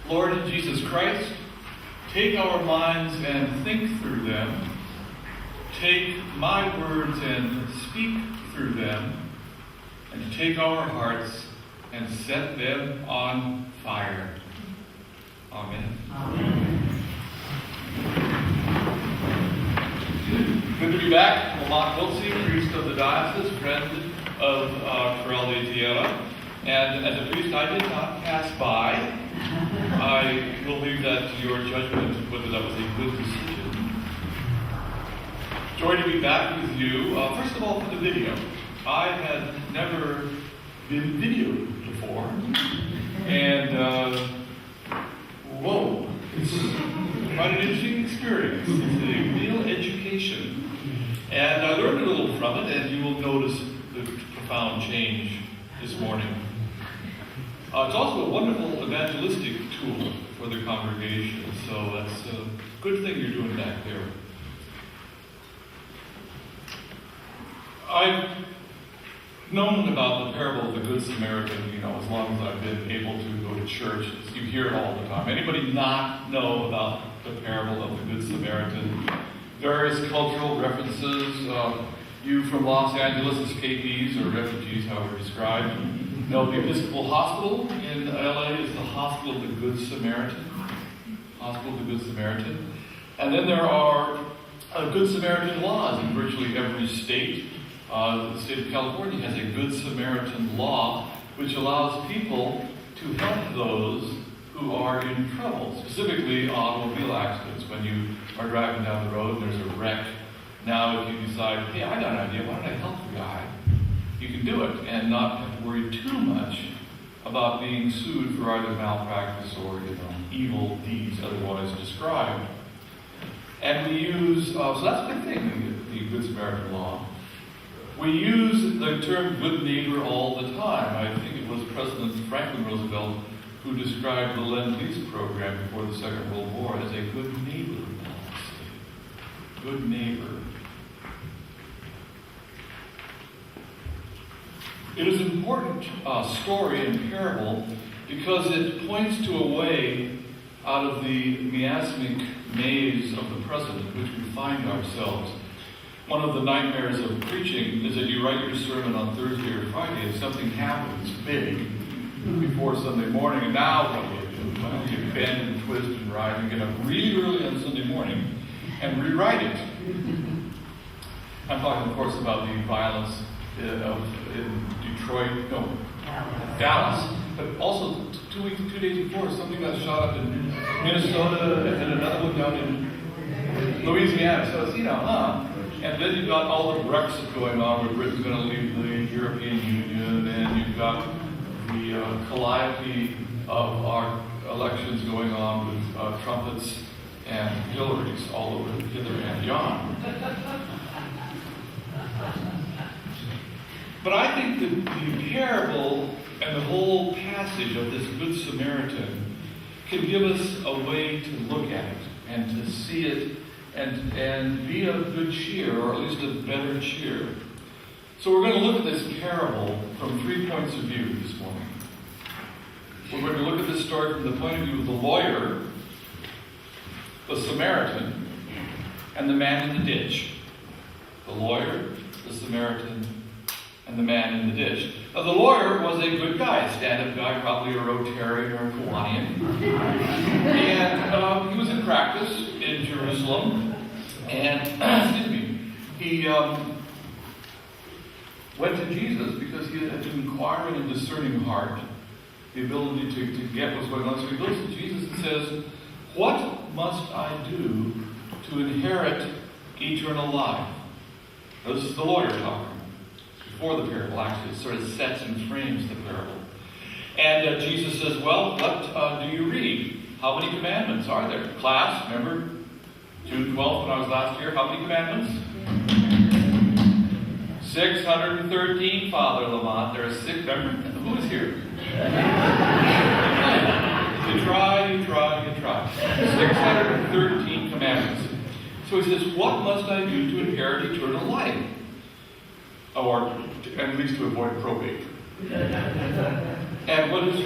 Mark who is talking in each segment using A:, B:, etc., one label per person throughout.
A: Lord Jesus Christ, take our minds and think through them. Take my words and speak through them. And take our hearts and set them on fire. Amen.
B: Amen.
A: Good to be back. Lamont Hilsey, priest of the diocese, friend of Corral de Tierra. And as a priest, I did not pass by. I will leave that to your judgment whether that was a good decision. Joy to be back with you. First of all, for the video. I had never been videoed before. And, whoa, it's quite an interesting experience. It's a real education. And I learned a little from it, and you will notice the profound change this morning. It's also a wonderful evangelistic tool for the congregation, so that's a good thing you're doing back there. I've known about the parable of the Good Samaritan, as long as I've been able to go to church. You hear it all the time. Anybody not know about the parable of the Good Samaritan? Various cultural references. You from Los Angeles, escapees or refugees, however described, know the Episcopal Hospital in LA is the Hospital of the Good Samaritan. Hospital of the Good Samaritan. And then there are Good Samaritan laws in virtually every state. The state of California has a Good Samaritan law which allows people to help those who are in trouble, specifically automobile accidents. When you are driving down the road and there's a wreck, now if you decide, hey, I got an idea, why don't I help the guy? You can do it and not have to worry too much about being sued for either malpractice or evil deeds otherwise described. And we use, so that's a good thing, the Good Samaritan law. We use the term good neighbor all the time. I think it was President Franklin Roosevelt who described the Lend-Lease program before the Second World War as a good neighbor policy. Good neighbor. It is an important story and parable because it points to a way out of the miasmic maze of the present in which we find ourselves. One of the nightmares of preaching is that you write your sermon on Thursday or Friday and something happens big before Sunday morning, and now what do you do? Well, you bend and twist and ride and get up really early on Sunday morning and rewrite it. I'm talking, of course, about the violence in Detroit, Dallas, but also 2 days before, something got shot up in Minnesota and then another one down in Louisiana. So it's, And then you've got all the Brexit going on where Britain's going to leave the European Union, and you've got the calliope of our elections going on with trumpets and Hillarys all over hither and yon. But I think that the parable and the whole passage of this Good Samaritan can give us a way to look at it and to see it and be of good cheer, or at least of better cheer. So we're going to look at this parable from 3 points of view this morning. We're going to look at this story from the point of view of the lawyer, the Samaritan, and the man in the ditch. The lawyer, the Samaritan, and the man in the ditch. Now, the lawyer was a good guy, a stand-up guy, probably a Rotarian or a Kiwanian. And he was in practice in Jerusalem. And, he went to Jesus because he had an inquiring and discerning heart, the ability to get what's going on. So he goes to Jesus and says, "What must I do to inherit eternal life?" Now, this is the lawyer talking. Before the parable, actually, it sort of sets and frames the parable. And Jesus says, well, what do you read? How many commandments are there? Class, remember June 12th when I was last here? How many commandments? 613, Father Lamont. There are 6, remember? Who is here? You try. 613 commandments. So he says, what must I do to inherit eternal life? Or at least to avoid probate. And what does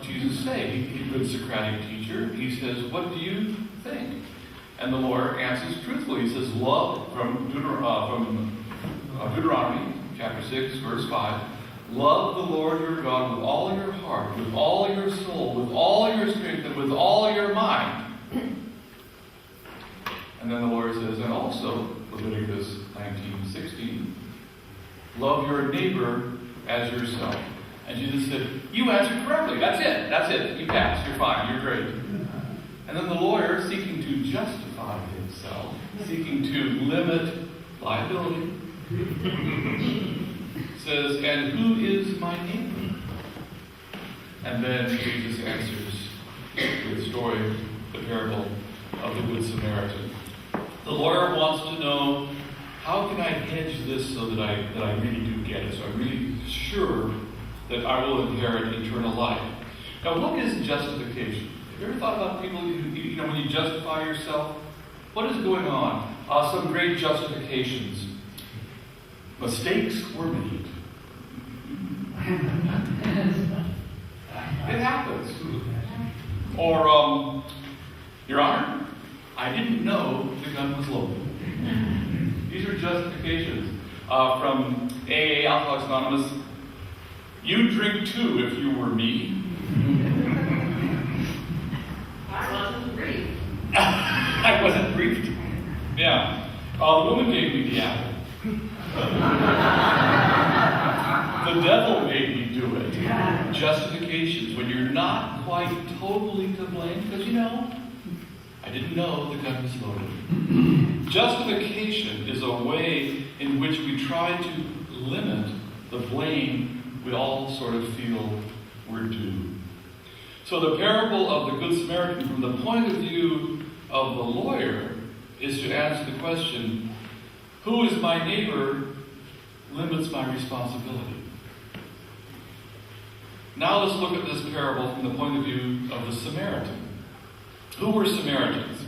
A: Jesus say? He's a good Socratic teacher. He says, what do you think? And the lawyer answers truthfully. He says, love, from Deuteronomy chapter 6, verse 5, love the Lord your God with all your heart, with all your soul, with all your strength, and with all your mind. And then the lawyer says, and also, Leviticus 19:16, love your neighbor as yourself. And Jesus said, you answered correctly. That's it. That's it. You passed. You're fine. You're great. And then the lawyer, seeking to justify himself, seeking to limit liability, says, and who is my neighbor? And then Jesus answers with the story, the parable of the Good Samaritan. The lawyer wants to know, how can I hedge this so that I really do get it, so I'm really sure that I will inherit eternal life. Now, what is justification? Have you ever thought about people, when you justify yourself? What is going on? Some great justifications. Mistakes were made. It happens. Or, Your Honor, I didn't know the gun was loaded. These are justifications. From AA, Alcoholics Anonymous, you drink too if you were me.
B: I wasn't briefed.
A: I wasn't briefed. Yeah. The woman gave me the apple. The devil made me do it. Justifications, when you're not quite totally to blame, because I didn't know the gun was loaded. Justification is a way in which we try to limit the blame we all sort of feel we're due. So the parable of the Good Samaritan, from the point of view of the lawyer, is to answer the question, who is my neighbor limits my responsibility. Now let's look at this parable from the point of view of the Samaritan. Who were Samaritans?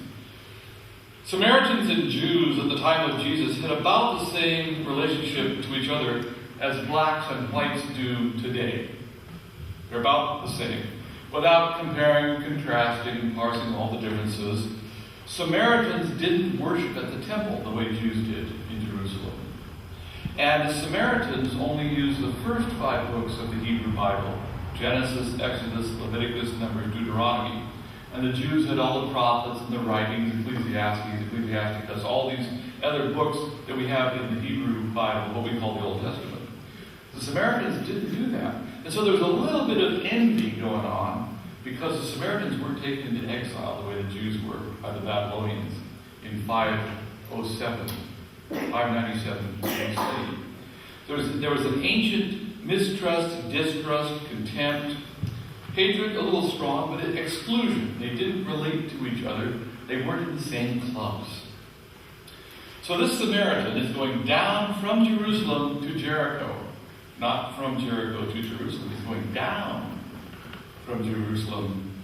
A: Samaritans and Jews at the time of Jesus had about the same relationship to each other as blacks and whites do today. They're about the same. Without comparing, contrasting, parsing all the differences, Samaritans didn't worship at the temple the way Jews did in Jerusalem. And the Samaritans only used the first 5 books of the Hebrew Bible, Genesis, Exodus, Leviticus, Numbers, Deuteronomy. And the Jews had all the prophets and the writings, Ecclesiasticus, all these other books that we have in the Hebrew Bible, what we call the Old Testament. The Samaritans didn't do that. And so there was a little bit of envy going on because the Samaritans weren't taken into exile the way the Jews were by the Babylonians in 597 BC. There was an ancient mistrust, distrust, contempt, hatred, a little strong, but exclusion. They didn't relate to each other. They weren't in the same clubs. So this Samaritan is going down from Jerusalem to Jericho. Not from Jericho to Jerusalem. He's going down from Jerusalem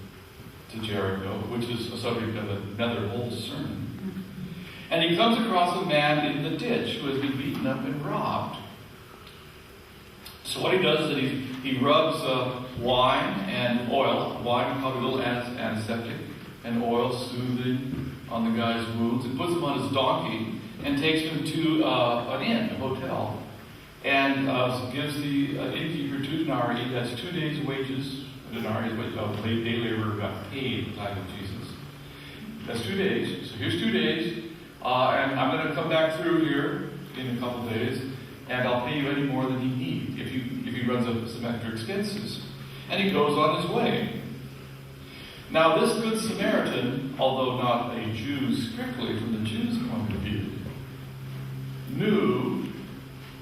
A: to Jericho, which is a subject of another whole sermon. And he comes across a man in the ditch who has been beaten up and robbed. So what he does is he rubs wine and oil, wine probably a little antiseptic, and oil soothing on the guy's wounds, and puts him on his donkey and takes him to an inn, a hotel, and gives the innkeeper 2 denarii. That's 2 days' wages. A denarii is what a day laborer got paid at the time of Jesus. That's 2 days. So here's 2 days, and I'm going to come back through here in a couple days, and I'll pay you any more than you need if he runs up some extra expenses. And he goes on his way. Now this Good Samaritan, although not a Jew strictly from the Jews' point of view, knew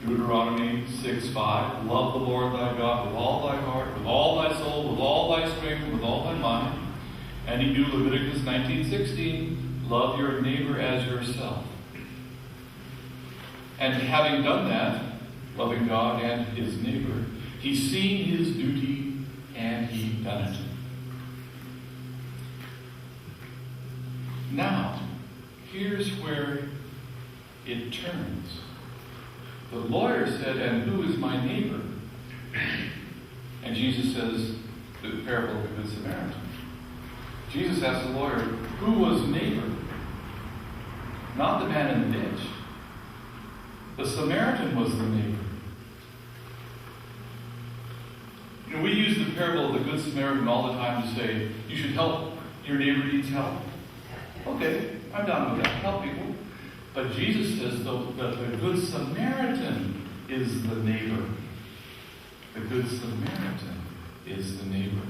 A: Deuteronomy 6:5, love the Lord thy God with all thy heart, with all thy soul, with all thy strength, and with all thy mind. And he knew Leviticus 19:16, love your neighbor as yourself. And having done that, loving God and his neighbor, he's seen his duty and he done it. Now, here's where it turns. The lawyer said, and who is my neighbor? And And Jesus says the parable of the Good Samaritan. Jesus asked the lawyer, who was neighbor? Not the man in the ditch. The Samaritan was the neighbor. You know, we use the parable of the Good Samaritan all the time to say, you should help your neighbor needs help. Okay, I'm down with that. Help people. But Jesus says that the Good Samaritan is the neighbor. The Good Samaritan is the neighbor.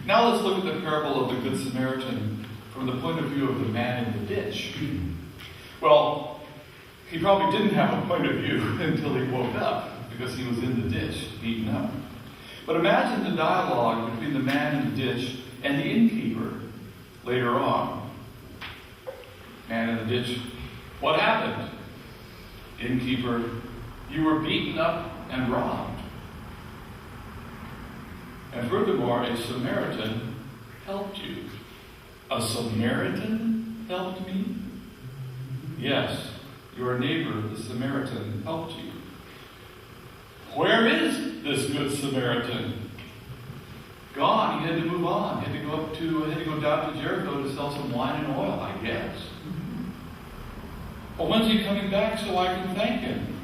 A: Now let's look at the parable of the Good Samaritan from the point of view of the man in the ditch. Well, he probably didn't have a point of view until he woke up, because he was in the ditch, beaten up. But imagine the dialogue between the man in the ditch and the innkeeper later on. Man in the ditch, what happened? Innkeeper, you were beaten up and robbed. And furthermore, a Samaritan helped you. A Samaritan helped me? Yes, your neighbor, the Samaritan, helped you. Where is this Good Samaritan? Gone. He had to move on. He had to go down to Jericho to sell some wine and oil, I guess. Well, when's he coming back so I can thank him?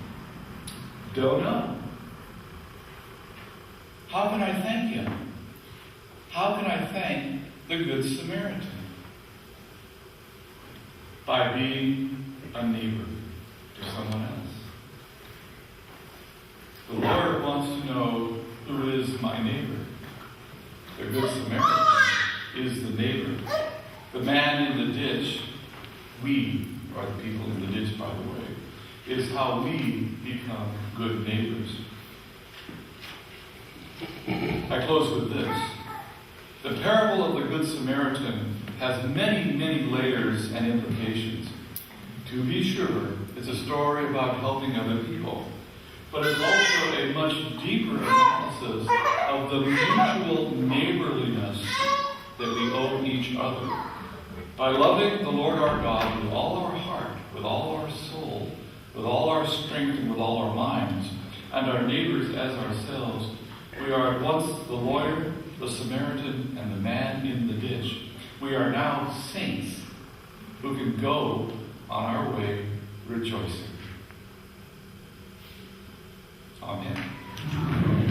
A: Don't know. How can I thank him? How can I thank the Good Samaritan? By being a neighbor to someone else. The Lord wants to know who is my neighbor. The Good Samaritan is the neighbor. The man in the ditch, we are the people in the ditch, by the way, is how we become good neighbors. I close with this. The parable of the Good Samaritan has many, many layers and implications. To be sure, it's a story about helping other people. But it's also a much deeper analysis of the mutual neighborliness that we owe each other. By loving the Lord our God with all our heart, with all our soul, with all our strength, and with all our minds, and our neighbors as ourselves, we are at once the lawyer, the Samaritan, and the man in the ditch. We are now saints who can go on our way rejoicing. Amen.